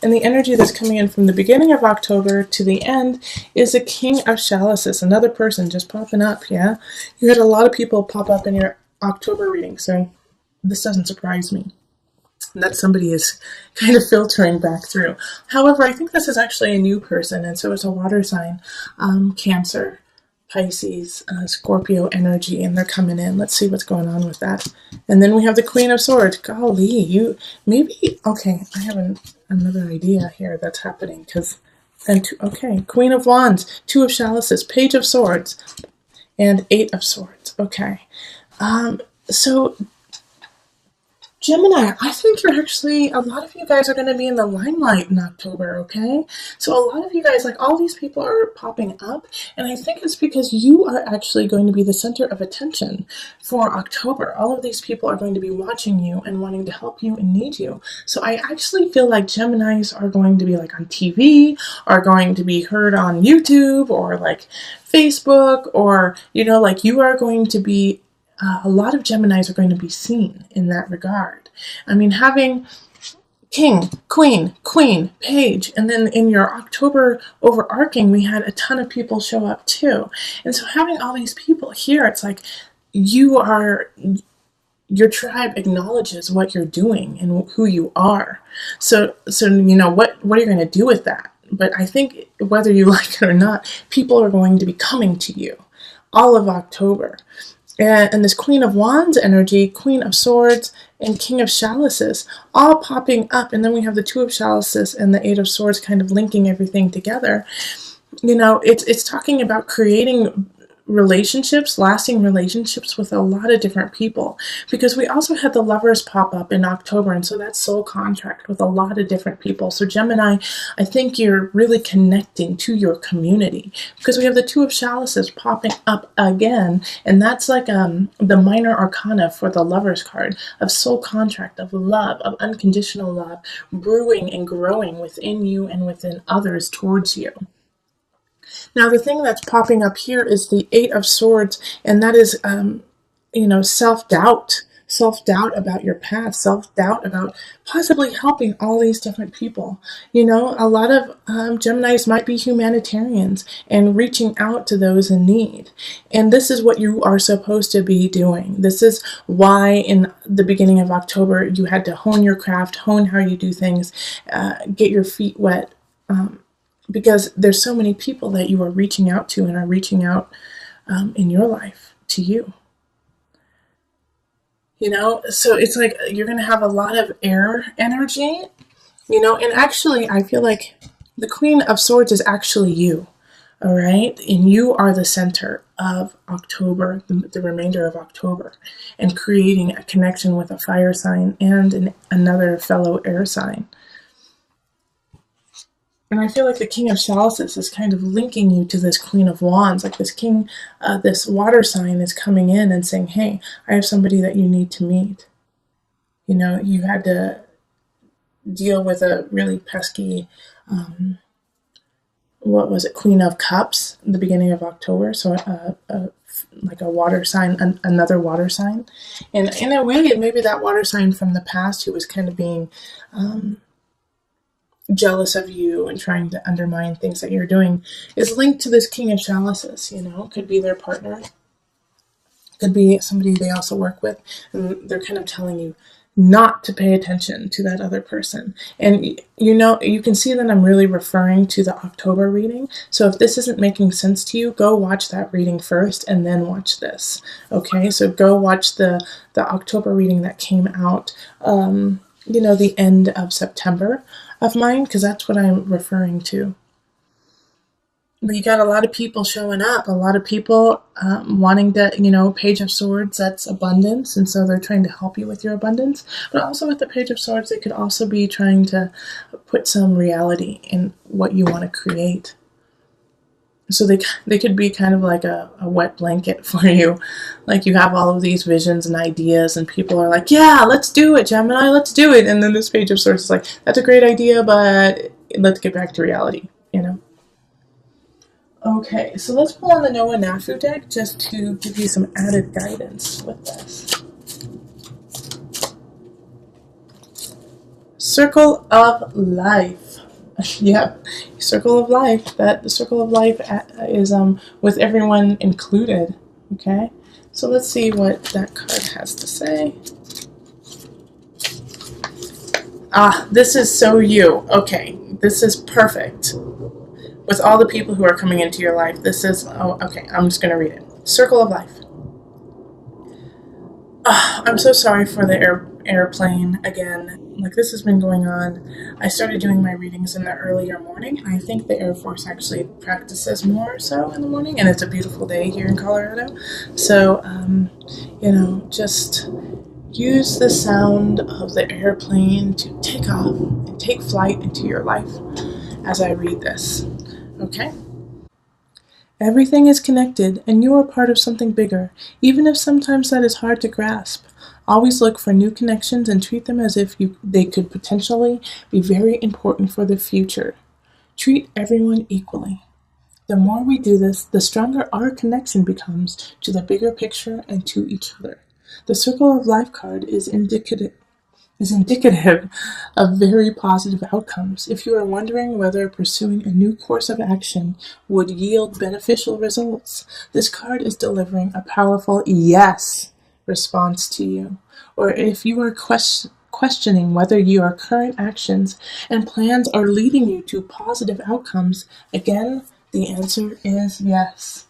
And the energy that's coming in from the beginning of October to the end is the King of Chalices, another person just popping up, yeah? You had a lot of people pop up in your October reading, so this doesn't surprise me that somebody is kind of filtering back through. However, I think this is actually a new person, and so it's a water sign, Cancer, Pisces, Scorpio energy, and they're coming in. Let's see what's going on with that. And then we have the Queen of Swords. Golly, you maybe, okay, I have another idea here that's happening, because, okay, Queen of Wands, Two of Chalices, Page of Swords, and Eight of Swords. Okay. So Gemini, I think you're actually, a lot of you guys are going to be in the limelight in October, okay? So a lot of you guys, like all these people are popping up, and I think it's because you are actually going to be the center of attention for October. All of these people are going to be watching you and wanting to help you and need you. So I actually feel like Geminis are going to be like on TV, are going to be heard on YouTube or like Facebook, or, you know, like you are going to be a lot of Geminis are going to be seen in that regard. I mean, having King, Queen, Page, and then in your October overarching, we had a ton of people show up too. And so having all these people here, it's like your tribe acknowledges what you're doing and who you are. So you know, what are you going to do with that? But I think whether you like it or not, people are going to be coming to you all of October. And this Queen of Wands energy, Queen of Swords, and King of Chalices all popping up. And then we have the Two of Chalices and the Eight of Swords kind of linking everything together. You know, it's talking about creating relationships, lasting relationships with a lot of different people, because we also had the Lovers pop up in October, and so that's soul contract with a lot of different people. So Gemini, I think you're really connecting to your community, because we have the Two of Chalices popping up again, and that's like the minor arcana for the Lovers card of soul contract, of love, of unconditional love, brewing and growing within you and within others towards you. Now, the thing that's popping up here is the Eight of Swords, and that is, you know, self-doubt about your past, self-doubt about possibly helping all these different people. You know, a lot of Geminis might be humanitarians and reaching out to those in need. And this is what you are supposed to be doing. This is why in the beginning of October, you had to hone your craft, hone how you do things, get your feet wet, because there's so many people that you are reaching out to and are reaching out in your life to you. You know, so it's like you're going to have a lot of air energy, you know, and actually I feel like the Queen of Swords is actually you, all right? And you are the center of October, the remainder of October, and creating a connection with a fire sign and another fellow air sign. And I feel like the King of Chalices is kind of linking you to this Queen of Wands. Like this king, this water sign is coming in and saying, hey, I have somebody that you need to meet. You know, you had to deal with a really pesky, what was it, Queen of Cups in the beginning of October. So like a water sign, another water sign. And in a way, maybe that water sign from the past who was kind of being jealous of you and trying to undermine things that you're doing is linked to this King of Chalices. You know, could be their partner, could be somebody they also work with, and they're kind of telling you not to pay attention to that other person. And you know, you can see that I'm really referring to the October reading. So if this isn't making sense to you, go watch that reading first and then watch this. Okay, so go watch the October reading that came out you know, the end of September of mine, because that's what I'm referring to. But you got a lot of people showing up, a lot of people wanting to, you know, Page of Swords, that's abundance, and so they're trying to help you with your abundance. But also with the Page of Swords, they could also be trying to put some reality in what you want to create. So they could be kind of like a wet blanket for you. Like you have all of these visions and ideas and people are like, yeah, let's do it, Gemini, let's do it. And then this Page of Swords is like, that's a great idea, but let's get back to reality, you know? Okay, so let's pull on the Noah Nafu deck just to give you some added guidance with this. Circle of life. Yep, circle of life. That the circle of life is with everyone included. Okay, so let's see what that card has to say. Ah, this is so you. Okay, this is perfect. With all the people who are coming into your life, this is, oh, okay, I'm just going to read it. Circle of life. I'm so sorry for the airplane again. Like, this has been going on. I started doing my readings in the earlier morning, and I think the Air Force actually practices more so in the morning, and it's a beautiful day here in Colorado. So, just use the sound of the airplane to take off and take flight into your life as I read this. Okay? Everything is connected, and you are part of something bigger, even if sometimes that is hard to grasp. Always look for new connections and treat them as if they could potentially be very important for the future. Treat everyone equally. The more we do this, the stronger our connection becomes to the bigger picture and to each other. The Circle of Life card is indicative of very positive outcomes. If you are wondering whether pursuing a new course of action would yield beneficial results, this card is delivering a powerful yes response to you. Or if you are questioning whether your current actions and plans are leading you to positive outcomes, again, the answer is yes.